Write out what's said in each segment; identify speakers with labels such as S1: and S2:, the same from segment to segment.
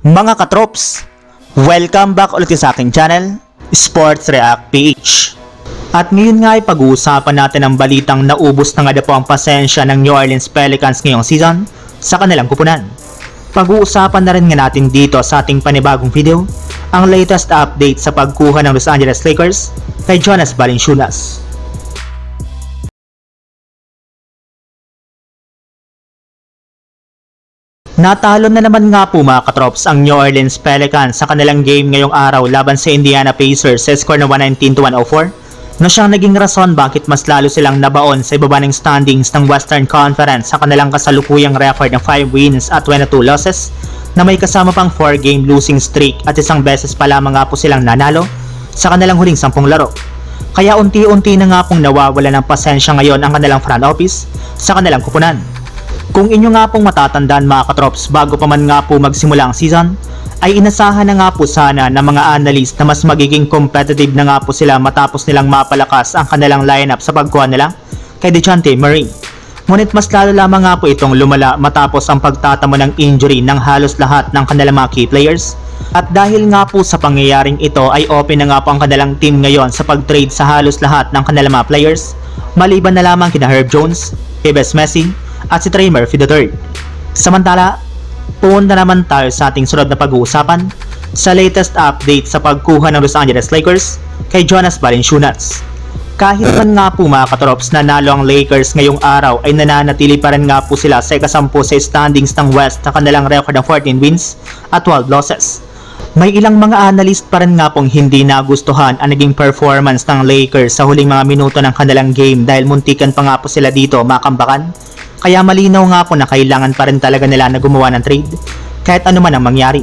S1: Mga katrops, welcome back ulit sa aking channel, Sports React PH. At ngayon nga ay pag-uusapan natin ang balitang naubos na nga po ang pasensya ng New Orleans Pelicans ngayong season sa kanilang kupunan. Pag-uusapan na rin nga natin dito sa ating panibagong video ang latest update sa pagkuha ng Los Angeles Lakers kay Jonas Valanciunas. Natalo na naman nga po mga katrops ang New Orleans Pelicans sa kanilang game ngayong araw laban sa Indiana Pacers sa score na 119-104 na siyang naging rason bakit mas lalo silang nabaon sa ibaba ng standings ng Western Conference sa kanilang kasalukuyang record ng 5 wins at 22 losses na may kasama pang 4-game losing streak at isang beses pa lamang nga po silang nanalo sa kanilang huling 10 laro. Kaya unti-unti na nga pong nawawala ng pasensya ngayon ang kanilang front office sa kanilang kupunan. Kung inyo nga pong matatandaan mga katrops, bago pa man nga po magsimula ang season, ay inasahan na nga po sana ng mga analyst na mas magiging competitive na nga po sila matapos nilang mapalakas ang kanilang lineup sa pagkuha nila kay DeJounte Murray. Ngunit mas lalo lamang nga po itong lumala matapos ang pagtatamo ng injury ng halos lahat ng kanilang mga key players. At dahil nga po sa pangyayaring ito ay open na nga po ang kanilang team ngayon sa pag-trade sa halos lahat ng kanilang mga players, maliban na lamang kina Herb Jones, Yves Messi, at si Trey Murphy III. Samantala, pumunta naman tayo sa ating sunod na pag-uusapan sa latest update sa pagkuha ng Los Angeles Lakers kay Jonas Valanciunas. Kahit man nga po mga katrops nanalo ang Lakers ngayong araw ay nananatili pa rin nga po sila sa ikasampu sa standings ng West na kanilang record ng 14 wins at 12 losses. May ilang mga analyst pa rin nga pong hindi nagustuhan ang naging performance ng Lakers sa huling mga minuto ng kanilang game dahil muntikan pa nga po sila dito makambakan. Kaya malinaw nga po na kailangan pa rin talaga nila na gumawa ng trade kahit ano man ang mangyari.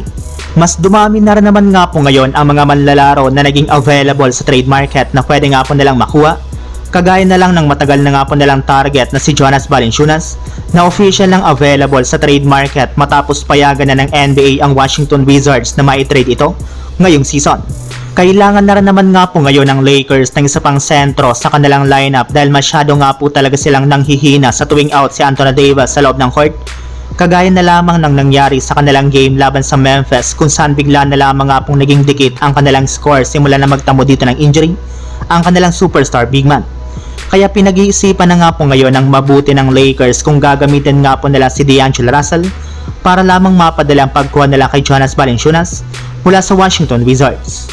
S1: Mas dumami na rin naman nga po ngayon ang mga manlalaro na naging available sa trade market na pwede nga po nilang makuha. Kagaya na lang ng matagal na nga po nilang target na si Jonas Valanciunas na official lang available sa trade market matapos payagan na ng NBA ang Washington Wizards na mai-trade ito ngayong season. Kailangan na rin naman nga po ngayon ng Lakers ng isa pang sentro sa kanilang lineup dahil masyado nga po talaga silang nanghihina sa tuwing out si Anthony Davis sa loob ng court. Kagaya na lamang ng nangyari sa kanilang game laban sa Memphis kung saan bigla na lamang nga pong naging dikit ang kanilang score simula na magtamo dito ng injury ang kanilang superstar big man. Kaya pinag-iisipan na nga po ngayon ng mabuti ng Lakers kung gagamitin nga po nila si D'Angelo Russell para lamang mapadala ang pagkuha nila kay Jonas Valanciunas mula sa Washington Wizards.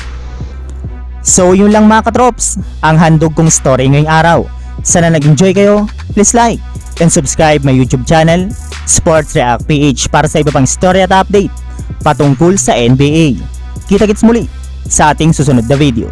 S1: So yun lang mga katrops, ang handog kong story ngayong araw. Sana nag-enjoy kayo, please like and subscribe my YouTube channel, Sports React PH para sa iba pang story at update patungkol sa NBA. Kita-kits muli sa ating susunod na video.